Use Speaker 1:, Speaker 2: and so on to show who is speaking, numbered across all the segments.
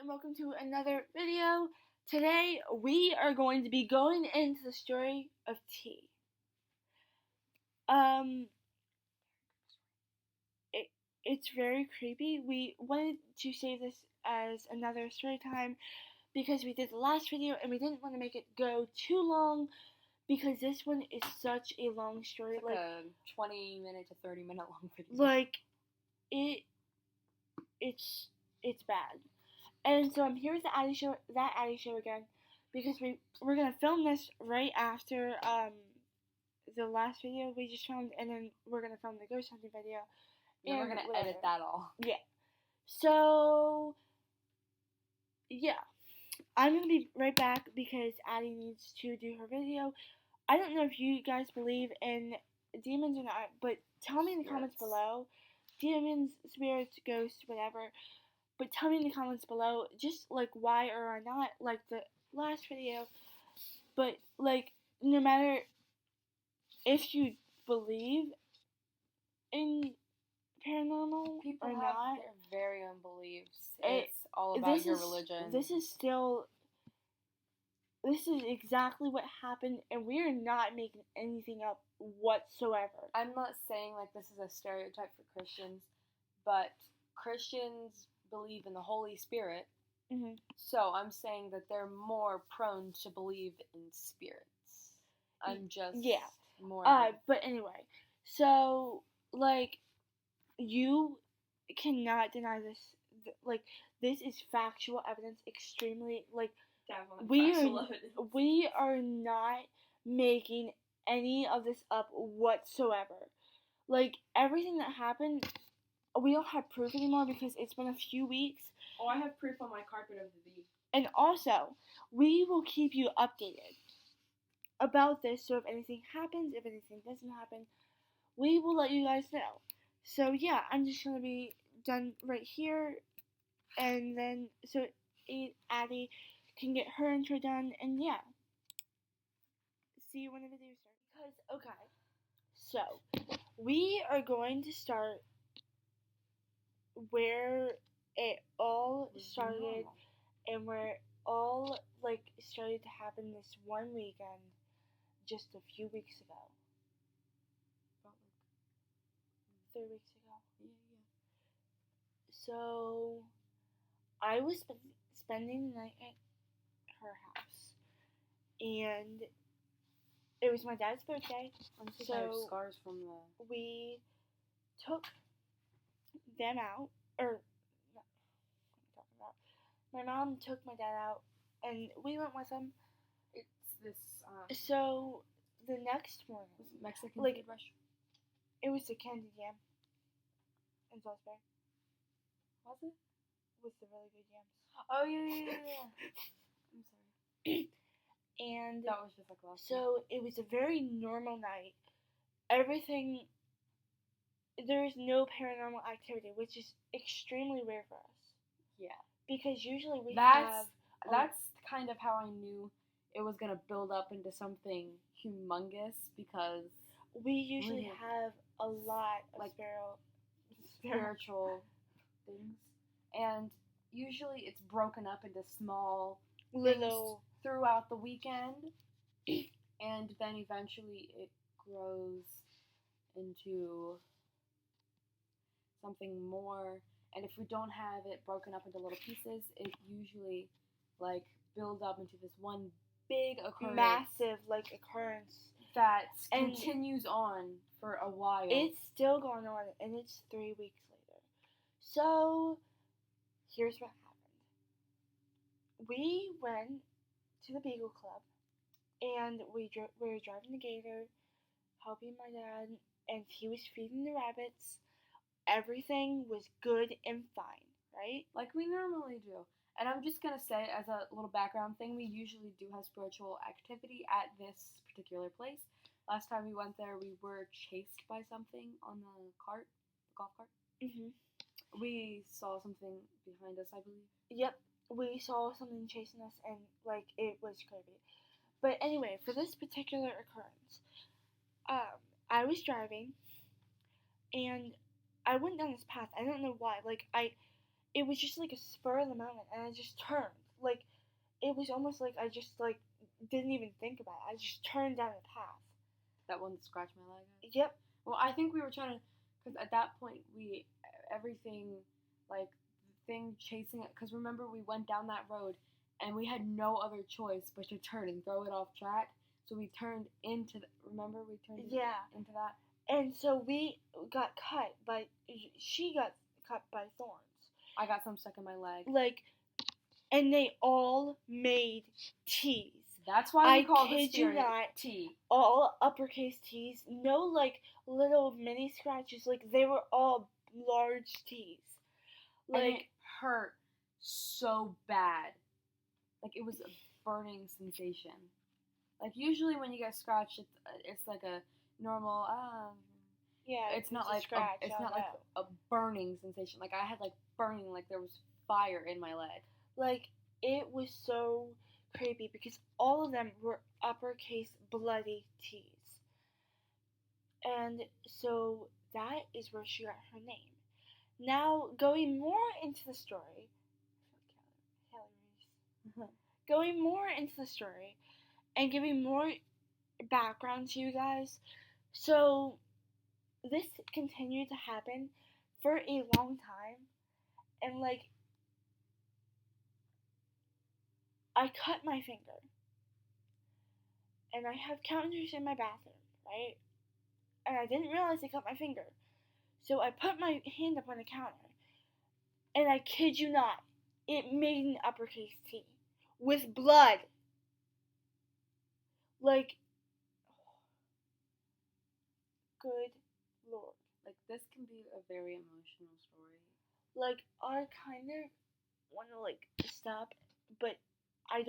Speaker 1: and welcome to another video. Today we are going to be going into the story of T. It's very creepy. We wanted to save this as another story time because we did the last video and we didn't want to make it go too long because this one is such a long story.
Speaker 2: It's like a 20-minute to 30-minute long video.
Speaker 1: It's bad. And so I'm here with Addie show again, because we're gonna film this right after the last video we just filmed, and then we're gonna film the ghost hunting video.
Speaker 2: And we're gonna edit that all.
Speaker 1: Yeah. So yeah, I'm gonna be right back because Addie needs to do her video. I don't know if you guys believe in demons or not, but tell me in the comments below. Demons, spirits, ghosts, whatever. But tell me in the comments below, just, why or why not, the last video. But, no matter if you believe in paranormal
Speaker 2: People
Speaker 1: or
Speaker 2: have
Speaker 1: not.
Speaker 2: Their very own beliefs. It's all about your religion.
Speaker 1: This is exactly what happened, and we are not making anything up whatsoever.
Speaker 2: I'm not saying, this is a stereotype for Christians, but Christians believe in the Holy Spirit, so I'm saying that they're more prone to believe in spirits. I'm just more.
Speaker 1: But anyway, so you cannot deny this. This is factual evidence. Extremely we are not making any of this up whatsoever. Everything that happened. We don't have proof anymore because it's been a few weeks.
Speaker 2: Oh, I have proof on my carpet of the bee.
Speaker 1: And also, we will keep you updated about this, so if anything happens, if anything doesn't happen, we will let you guys know. So yeah, I'm just going to be done right here, and then, so Addie can get her intro done, and yeah. See you when the video starts. Okay, so, we are going to start where it all started and where it all started to happen this one weekend just a few weeks ago. About 3 weeks ago. Yeah. So I was spending the night at her house, and it was my dad's birthday.
Speaker 2: So I have scars from
Speaker 1: we took them out, or what am I talking about? My mom took my dad out, and we went with him.
Speaker 2: It's this.
Speaker 1: So the next morning,
Speaker 2: Mexican food rush.
Speaker 1: It was the candy jam in Salisbury.
Speaker 2: Was it?
Speaker 1: With the really good yams.
Speaker 2: Oh yeah. I'm sorry.
Speaker 1: And
Speaker 2: that was just last
Speaker 1: so
Speaker 2: night.
Speaker 1: It was a very normal night. Everything. There is no paranormal activity, which is extremely rare for us.
Speaker 2: Yeah.
Speaker 1: Because usually
Speaker 2: That's kind of how I knew it was going to build up into something humongous, because
Speaker 1: we usually have a lot of
Speaker 2: spiritual things. And usually it's broken up into small
Speaker 1: little
Speaker 2: things throughout the weekend. And then eventually it grows into something more, and if we don't have it broken up into little pieces, it usually builds up into this one big occurrence,
Speaker 1: massive occurrence
Speaker 2: that continues on for a while.
Speaker 1: It's still going on, and it's 3 weeks later. So here's what happened. We went to the Beagle Club, and we were driving the gator, helping my dad, and he was feeding the rabbits. Everything was good and fine, right?
Speaker 2: Like we normally do. And I'm just going to say, as a little background thing, we usually do have spiritual activity at this particular place. Last time we went there, we were chased by something on the golf cart. We saw something behind us, I believe.
Speaker 1: Yep, we saw something chasing us, and, it was creepy. But anyway, for this particular occurrence, I was driving, and I went down this path. I don't know why. it was just like a spur of the moment, and I just turned. Like, it was almost like I just, like, didn't even think about it. I just turned down the path.
Speaker 2: That one that scratched my leg?
Speaker 1: Yep.
Speaker 2: Well, I think we were trying to, because at that point, everything, like, the thing chasing it, because remember, we went down that road, and we had no other choice but to turn and throw it off track. So we turned into, remember, we turned into that?
Speaker 1: And so we got cut by, she got cut by thorns.
Speaker 2: I got some stuck in my leg.
Speaker 1: Like, and they all made T's.
Speaker 2: That's why we call
Speaker 1: this theory
Speaker 2: T.
Speaker 1: All uppercase T's. No, like, little mini scratches. Like, they were all large T's.
Speaker 2: Like, and it hurt so bad. Like, it was a burning sensation. Like, usually when you get scratched, it's like a normal,
Speaker 1: yeah,
Speaker 2: it's not like scratch, it's not like a burning sensation. Like, I had, like, burning, like there was fire in my leg.
Speaker 1: Like, it was so creepy because all of them were uppercase bloody T's. And so that is where she got her name. Now, going more into the story, going more into the story and giving more background to you guys. So, this continued to happen for a long time, and, like, I cut my finger, and I have counters in my bathroom, right? And I didn't realize I cut my finger. So I put my hand up on the counter, and I kid you not, it made an uppercase T with blood. Like, good Lord.
Speaker 2: Like, this can be a very emotional story.
Speaker 1: Like, I kind of want to, like, stop, but I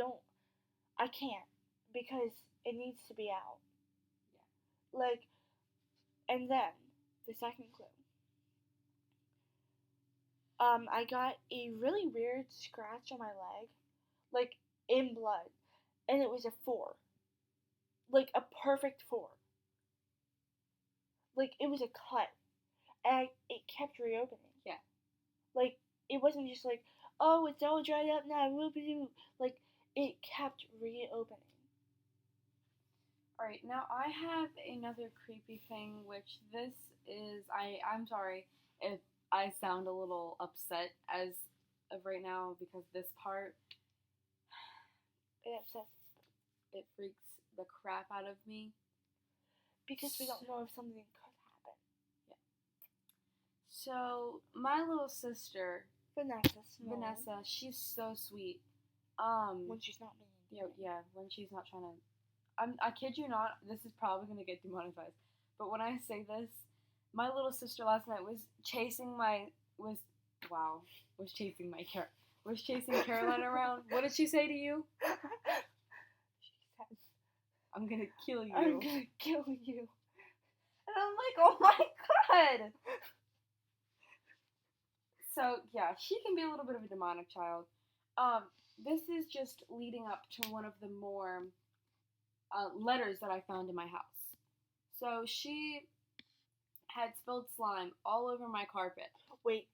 Speaker 1: can't, because it needs to be out. Yeah. Like, and then, the second clue. I got a really weird scratch on my leg, like, in blood, and it was a 4. Like, a perfect 4. Like, it was a cut, and it kept reopening.
Speaker 2: Yeah.
Speaker 1: Like, it wasn't just like, oh, it's all dried up now, whoop-a-doo. Like, it kept reopening.
Speaker 2: Alright, now I have another creepy thing, which this is, I'm sorry if I sound a little upset as of right now, because this part, it freaks the crap out of me.
Speaker 1: Because we don't know if something could happen.
Speaker 2: Yeah. So, my little sister, Vanessa, she's so sweet.
Speaker 1: When she's not being
Speaker 2: yeah, when she's not trying to. I kid you not, this is probably gonna get demonetized. But when I say this, my little sister last night was chasing Caroline around. What did she say to you?
Speaker 1: She said,
Speaker 2: I'm gonna kill you.
Speaker 1: I'm gonna kill you.
Speaker 2: And I'm like, oh my god! So, yeah, she can be a little bit of a demonic child. This is just leading up to one of the more letters that I found in my house. So, she had spilled slime all over my carpet.
Speaker 1: Wait,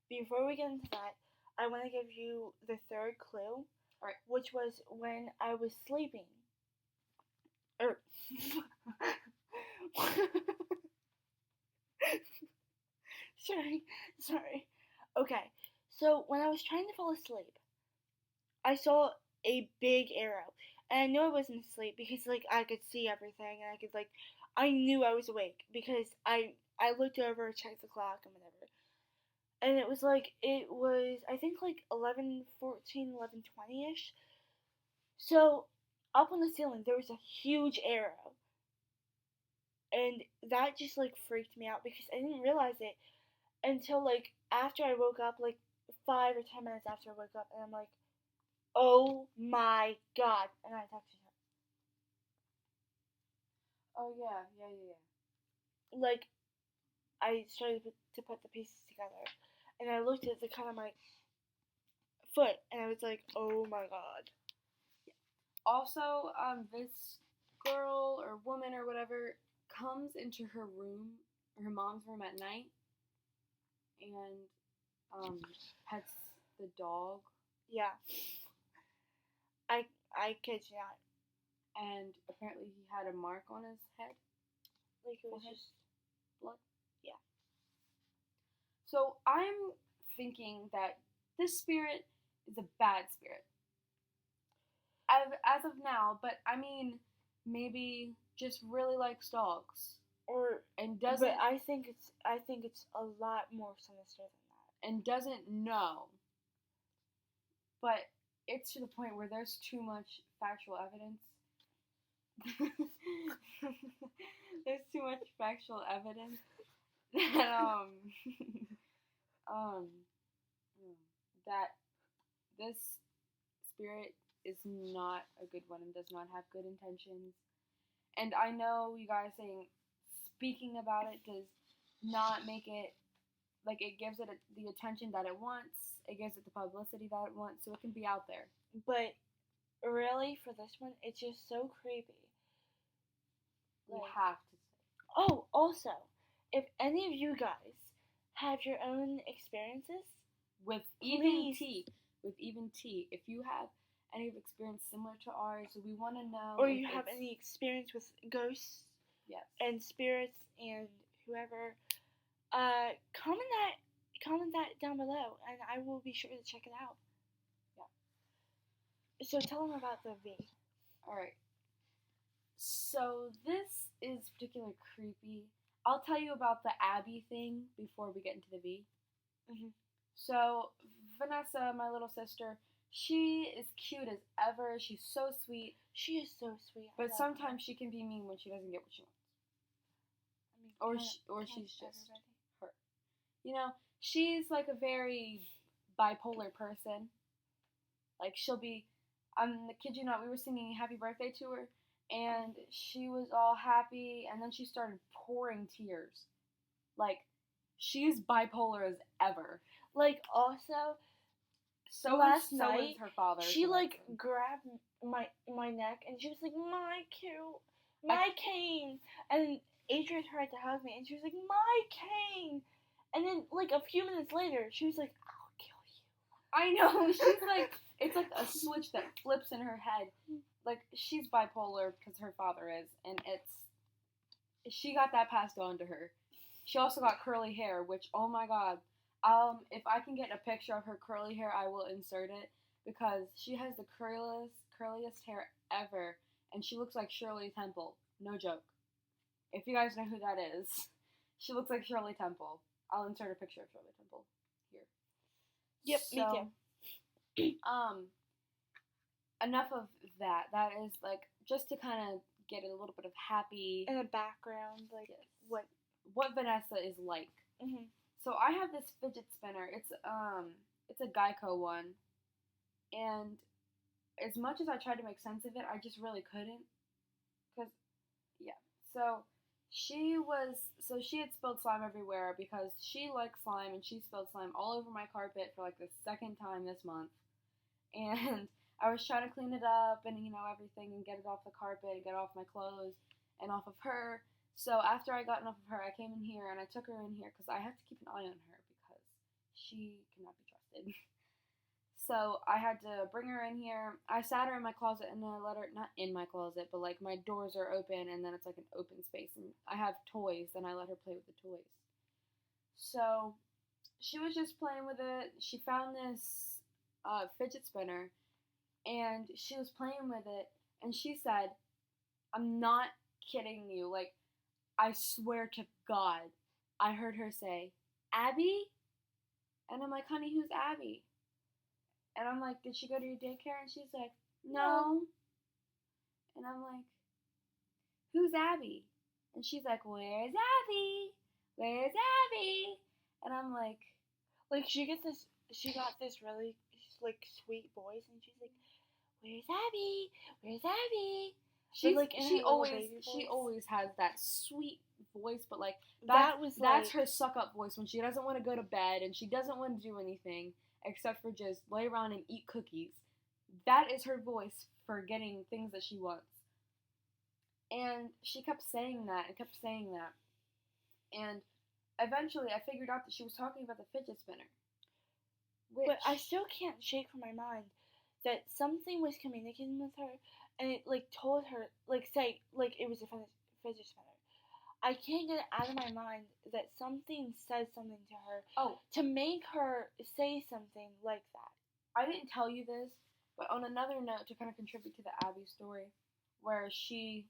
Speaker 1: before we get into that, I want to give you the third clue,
Speaker 2: right,
Speaker 1: which was when I was sleeping. Sorry. Okay, so when I was trying to fall asleep, I saw a big arrow, and I knew I wasn't asleep because, like, I could see everything, and I could, like, I knew I was awake because I looked over, checked the clock, and whatever. And it was, I think, like, 11:14, 11:20-ish. So, up on the ceiling, there was a huge arrow. And that just, like, freaked me out because I didn't realize it until, like, after I woke up, like, 5 or 10 minutes after I woke up. And I'm like, oh my god. And I texted her.
Speaker 2: Oh, yeah.
Speaker 1: Like, I started to put the pieces together. And I looked at the cut on my foot, and I was like, oh my god.
Speaker 2: Also, this girl or woman or whatever comes into her room, her mom's room at night, and pets the dog,
Speaker 1: Yeah. I kid you not.
Speaker 2: and apparently he had a mark on his head.
Speaker 1: Like it was
Speaker 2: Forehead?
Speaker 1: just
Speaker 2: Blood.
Speaker 1: Yeah.
Speaker 2: So I'm thinking that this spirit is a bad spirit. As of now, but I mean, maybe just really likes dogs
Speaker 1: or
Speaker 2: and doesn't
Speaker 1: but I think it's a lot more sinister than that.
Speaker 2: and doesn't know. But it's to the point where there's too much factual evidence. There's too much factual evidence that um that this spirit is not a good one and does not have good intentions. And I know you guys saying speaking about it does not make it like it gives it the attention that it wants. It gives it the publicity that it wants, so it can be out there.
Speaker 1: But really, for this one, it's just so creepy.
Speaker 2: You have to say.
Speaker 1: Oh, also, if any of you guys have your own experiences
Speaker 2: with
Speaker 1: please.
Speaker 2: even tea, if you have any experience similar to ours, we want to know.
Speaker 1: Or you have any experience with ghosts,
Speaker 2: yes,
Speaker 1: and spirits and whoever, comment that down below, and I will be sure to check it out. Yeah. So tell them about the V.
Speaker 2: All right. So this is particularly creepy. I'll tell you about the Abby thing before we get into the V.
Speaker 1: Mm-hmm.
Speaker 2: So Vanessa, my little sister, she is cute as ever. She's so sweet.
Speaker 1: She is so sweet.
Speaker 2: But sometimes she can be mean when she doesn't get what she wants. I mean, she's just her. You know, she's like a very bipolar person. Like she'll be, kid you not, we were singing Happy Birthday to her, and she was all happy, and then she started pouring tears. Like, she's bipolar as ever.
Speaker 1: Like, also,
Speaker 2: so
Speaker 1: last
Speaker 2: night,
Speaker 1: so is
Speaker 2: her father.
Speaker 1: She like grabbed my neck, and she was like, my cane, and Adria tried to hug me, and she was like, my cane, and then like a few minutes later, she was like, I'll kill you.
Speaker 2: I know. She's like, it's like a switch that flips in her head. Like, she's bipolar because her father is, and she got that passed on to her. She also got curly hair, which, oh my god. If I can get a picture of her curly hair, I will insert it, because she has the curliest hair ever, and she looks like Shirley Temple. No joke. If you guys know who that is, she looks like Shirley Temple. I'll insert a picture of Shirley Temple here.
Speaker 1: Yep, me too.
Speaker 2: Enough of that. That is like just to kind of get a little bit of happy
Speaker 1: in the background, like
Speaker 2: yes. what Vanessa is like.
Speaker 1: Mm-hmm.
Speaker 2: So I have this fidget spinner. It's a Geico one, and as much as I tried to make sense of it, I just really couldn't. Cause yeah, so she had spilled slime everywhere because she likes slime, and she spilled slime all over my carpet for like the second time this month, and I was trying to clean it up and everything and get it off the carpet and get it off my clothes and off of her. So after I got enough of her, I came in here and I took her in here because I have to keep an eye on her because she cannot be trusted. So I had to bring her in here. I sat her in my closet and then I let her, not in my closet, but like my doors are open and then it's like an open space and I have toys and I let her play with the toys. So she was just playing with it. She found this fidget spinner and she was playing with it and she said, I'm not kidding you, like, I swear to God, I heard her say, Abby? And I'm like, honey, who's Abby? And I'm like, did she go to your daycare? And she's like, no. And I'm like, who's Abby? And she's like, where's Abby? Where's Abby? And I'm like
Speaker 1: she got this really like sweet voice, and she's like, where's Abby? Where's Abby?
Speaker 2: She always has that sweet voice, but like that's her suck up voice when she doesn't want to go to bed and she doesn't want to do anything except for just lay around and eat cookies. That is her voice for getting things that she wants. And she kept saying that and kept saying that. And eventually I figured out that she was talking about the fidget spinner. Which
Speaker 1: But I still can't shake from my mind that something was communicating with her, and it like told her say it was a fidget spinner. I can't get it out of my mind that something said something to her to make her say something like that.
Speaker 2: I didn't tell you this, but on another note, to kind of contribute to the Abby story, where she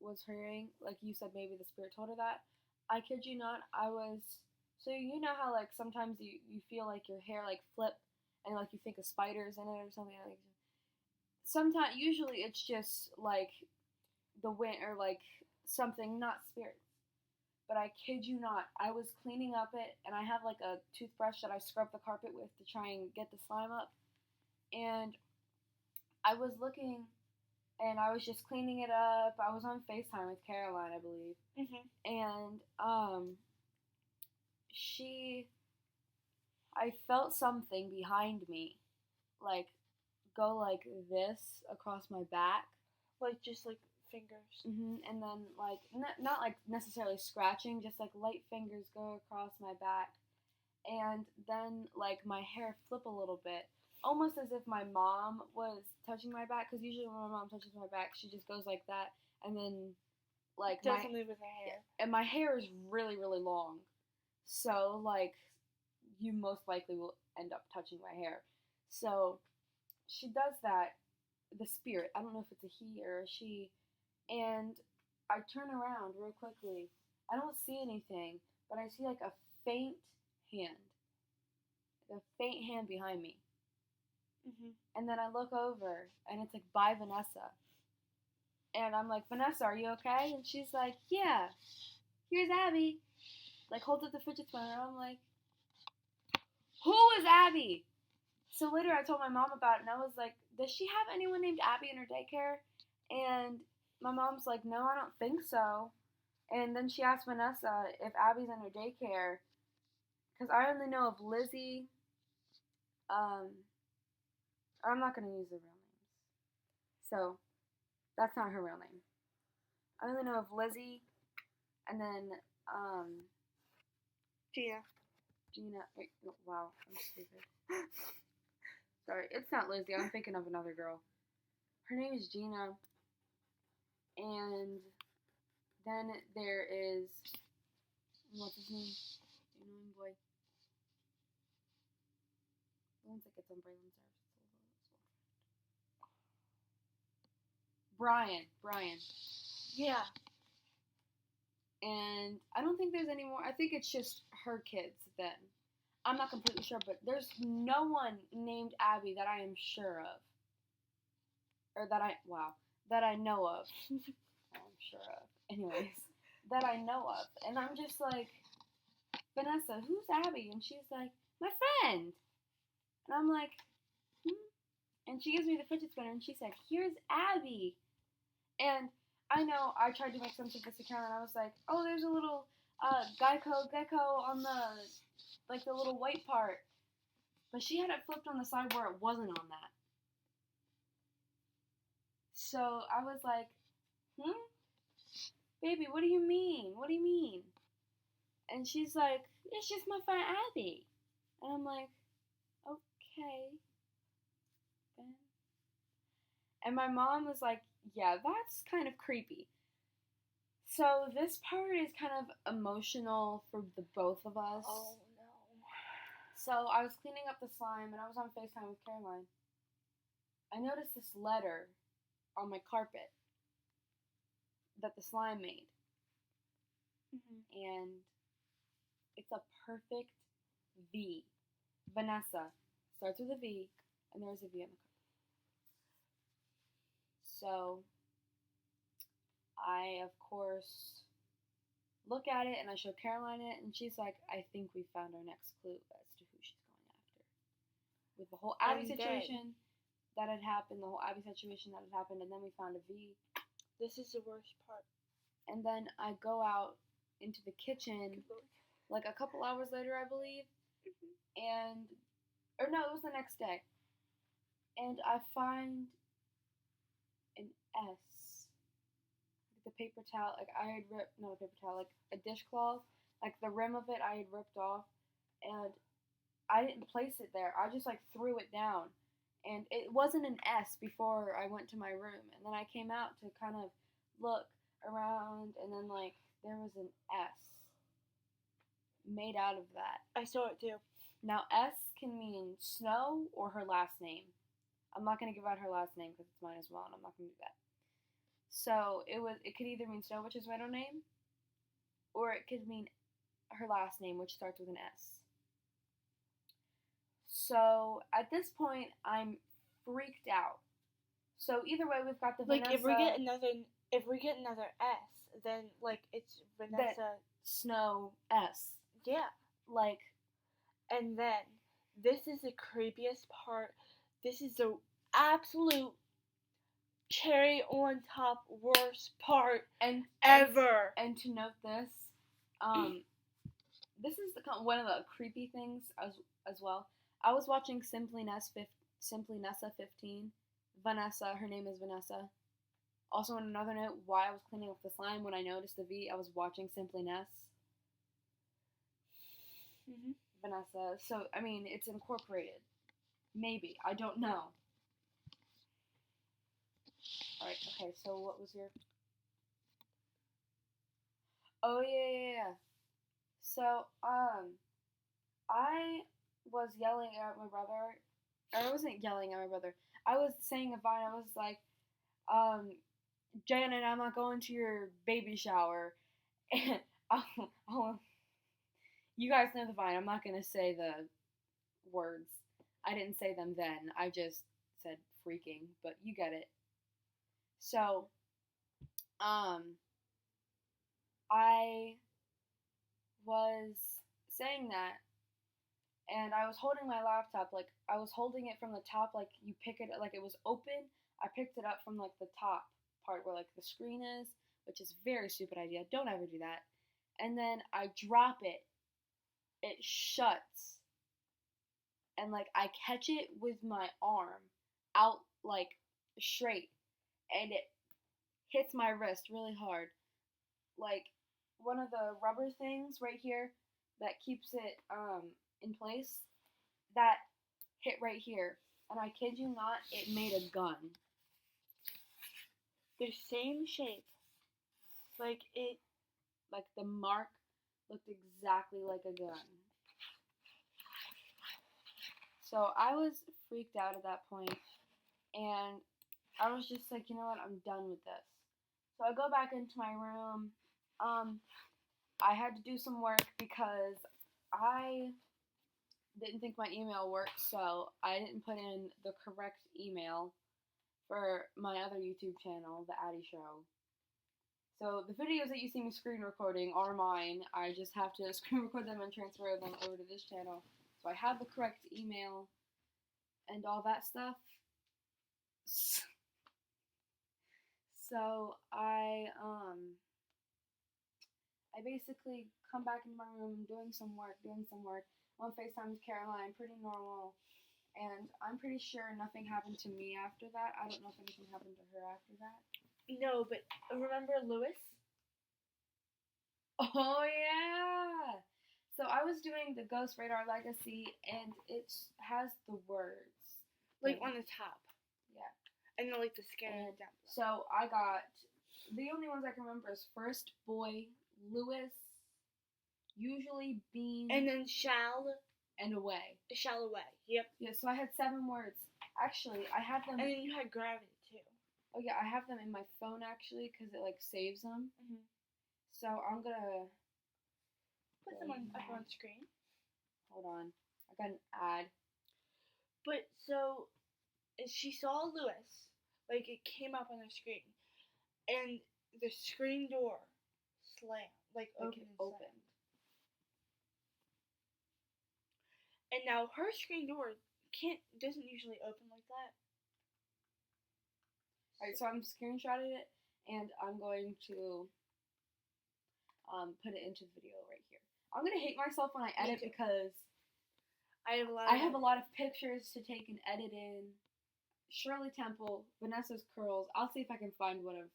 Speaker 2: was hearing, like you said, maybe the spirit told her that. I kid you not, I was. So you know how like sometimes you feel like your hair like flip and like you think of spiders in it or something like. Sometimes, usually it's just like the wind or like something, not spirits. But I kid you not, I was cleaning up it, and I have like a toothbrush that I scrub the carpet with to try and get the slime up. And I was looking, and I was just cleaning it up. I was on FaceTime with Caroline, I believe. And I felt something behind me, like go like this across my back,
Speaker 1: Just like fingers.
Speaker 2: And then like not like necessarily scratching, just like light fingers go across my back, and then like my hair flip a little bit, almost as if my mom was touching my back. Because usually when my mom touches my back, she just goes like that, and then like
Speaker 1: does something with her hair.
Speaker 2: And my hair is really really long, so like you most likely will end up touching my hair. So she does that. The spirit, I don't know if it's a he or a she, and I turn around real quickly. I don't see anything, but I see like a faint hand. Like a faint hand behind me. And then I look over, and it's like by Vanessa. And I'm like, Vanessa, are you okay? And she's like, yeah, here's Abby. Like, holds up the fidget spinner. I'm like, who is Abby? So later I told my mom about it, and I was like, does she have anyone named Abby in her daycare? And my mom's like, no, I don't think so. And then she asked Vanessa if Abby's in her daycare, because I only know of Lizzie. I'm not going to use their real names. So, that's not her real name. I only know of Lizzie, and then, Gina. Wait, wow, I'm stupid. Sorry, it's not Lizzie. I'm thinking of another girl. Her name is Gina. And then there is, what's his name? The annoying boy. The ones that gets on Braylon's nerves. Brian.
Speaker 1: Yeah.
Speaker 2: And I don't think there's any more. I think it's just her kids then. I'm not completely sure, but there's no one named Abby that I am sure of. Or that I know of. I'm sure of. Anyways, that I know of. And I'm just like, Vanessa, who's Abby? And she's like, my friend. And I'm like, And she gives me the fidget spinner, and she said, here's Abby. And I know I tried to make sense of this account, and I was like, oh, there's a little gecko on the little white part. But she had it flipped on the side where it wasn't on that. So I was like, baby, what do you mean? What do you mean? And she's like, it's just my friend Abby. And I'm like, okay. And my mom was like, yeah, that's kind of creepy. So this part is kind of emotional for the both of us.
Speaker 1: Oh, no.
Speaker 2: So I was cleaning up the slime, and I was on FaceTime with Caroline. I noticed this letter on my carpet that the slime made. And it's a perfect V. Vanessa starts with a V, and there's a V on the carpet. So I, of course, look at it, and I show Caroline it, and she's like, I think we found our next clue as to who she's going after. With the whole Abby situation that had happened, and then we found a V.
Speaker 1: This is the worst part.
Speaker 2: And then I go out into the kitchen, like a couple hours later, I believe, or no, it was the next day, and I find an S. The paper towel, like I had ripped, not a paper towel, like a dishcloth, like the rim of it I had ripped off, and I didn't place it there. I just like threw it down. And it wasn't an S before I went to my room. And then I came out to kind of look around, and then like there was an S made out of that.
Speaker 1: I saw it too.
Speaker 2: Now S can mean Snow or her last name. I'm not gonna give out her last name because it's mine as well, and I'm not gonna do that. So it could either mean Snow, which is middle name, or it could mean her last name, which starts with an S. So at this point, I'm freaked out. So either way, we've got the
Speaker 1: Like
Speaker 2: Vanessa.
Speaker 1: if we get another S, then like it's Vanessa
Speaker 2: Snow S.
Speaker 1: Yeah.
Speaker 2: Like,
Speaker 1: and then this is the creepiest part. This is the absolute cherry on top worst part ever.
Speaker 2: And to note this, this is one of the creepy things as well. I was watching Simply Nessa 15. Vanessa, her name is Vanessa. Also, on another note, while I was cleaning up the slime, when I noticed the V, I was watching Simply Ness.
Speaker 1: Mm-hmm.
Speaker 2: Vanessa. So, I mean, it's incorporated. Maybe. I don't know. Alright, okay, so what was your... Oh, yeah. So, I was yelling at my brother. Or I wasn't yelling at my brother. I was saying a vine. I was like, Janet, I'm not going to your baby shower. And you guys know the vine. I'm not going to say the words. I didn't say them then. I just said freaking, but you get it. So, I was saying that, and I was holding my laptop, like, I was holding it from the top, like, you pick it, like, it was open. I picked it up from, like, the top part where, like, the screen is, which is a very stupid idea. Don't ever do that. And then I drop it. It shuts. And, like, I catch it with my arm out, like, straight. And it hits my wrist really hard. Like, one of the rubber things right here that keeps it, in place, that hit right here. And I kid you not, it made a gun.
Speaker 1: The same shape. Like
Speaker 2: the mark looked exactly like a gun. So I was freaked out at that point, and I was just like, you know what, I'm done with this. So I go back into my room. I had to do some work because I didn't think my email worked, so I didn't put in the correct email for my other YouTube channel, The Addie Show. So the videos that you see me screen recording are mine. I just have to screen record them and transfer them over to this channel. So I have the correct email and all that stuff. So I basically come back into my room, doing some work. On FaceTime with Caroline, pretty normal. And I'm pretty sure nothing happened to me after that. I don't know if anything happened to her after that.
Speaker 1: No, but remember Lewis?
Speaker 2: Oh, yeah! So I was doing the Ghost Radar Legacy, and it has the words.
Speaker 1: Like on the top.
Speaker 2: Yeah.
Speaker 1: And then like the scary down below.
Speaker 2: So I got, the only ones I can remember is First Boy, Lewis, usually Bean,
Speaker 1: and then Shall,
Speaker 2: and Away.
Speaker 1: Shall Away. Yep.
Speaker 2: Yeah, so I had 7 words. Actually, I have them.
Speaker 1: And then you had Gravity too.
Speaker 2: Oh yeah, I have them in my phone actually because it like saves them.
Speaker 1: Mm-hmm.
Speaker 2: So I'm gonna
Speaker 1: put them up on screen.
Speaker 2: Hold on, I got an ad.
Speaker 1: But so she saw Lewis, like it came up on the screen, and the screen door slammed, like opened. And now her screen door doesn't usually open like that.
Speaker 2: Alright, so I'm screenshotting it, and I'm going to put it into the video right here. I'm gonna hate myself when I edit because
Speaker 1: I have a
Speaker 2: lot of pictures to take and edit in. Shirley Temple, Vanessa's curls. I'll see if I can find one of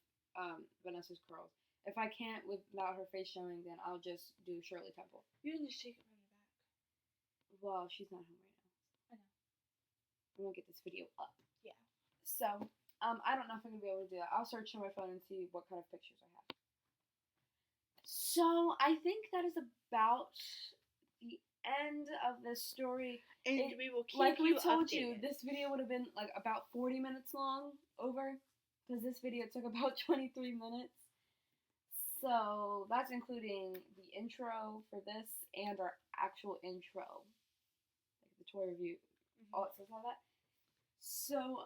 Speaker 2: Vanessa's curls. If I can't without her face showing, then I'll just do Shirley Temple.
Speaker 1: You can just take it from the back.
Speaker 2: Well, she's not home right now.
Speaker 1: I know.
Speaker 2: I'm gonna get this video up.
Speaker 1: Yeah.
Speaker 2: So, I don't know if I'm gonna be able to do that. I'll search on my phone and see what kind of pictures I have. So, I think that is about the end of this story.
Speaker 1: And we will keep
Speaker 2: like we
Speaker 1: you
Speaker 2: told
Speaker 1: updated.
Speaker 2: you, this video would have been like about 40 minutes long over, because this video took about 23 minutes. So that's including the intro for this and our actual intro, like the toy review. All it says like that. So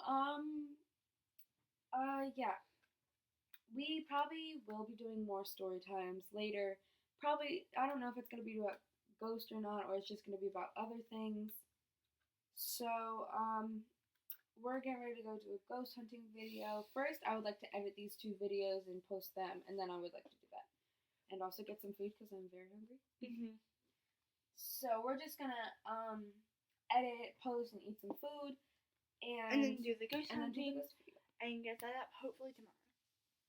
Speaker 2: yeah, we probably will be doing more story times later. Probably, I don't know if it's gonna be about ghost or not, or it's just gonna be about other things. So we're getting ready to go do a ghost hunting video. First, I would like to edit these 2 videos and post them, and then I would like to do that. And also get some food because I'm very hungry. So we're just gonna edit, post, and eat some food,
Speaker 1: and then do the ghost
Speaker 2: and then do
Speaker 1: hunting
Speaker 2: the ghost video.
Speaker 1: and get that up hopefully tomorrow.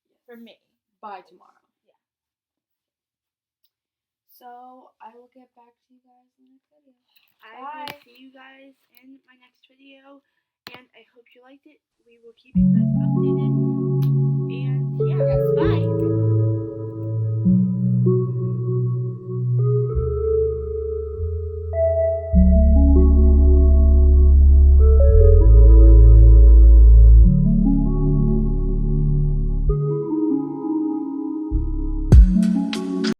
Speaker 2: Yes.
Speaker 1: For me.
Speaker 2: By tomorrow.
Speaker 1: Yeah.
Speaker 2: So I will get back to you guys in the next video.
Speaker 1: I
Speaker 2: Bye.
Speaker 1: will see you guys in my next video, and I hope you liked it. We will keep you guys updated, and yeah,
Speaker 2: Yes.
Speaker 1: bye.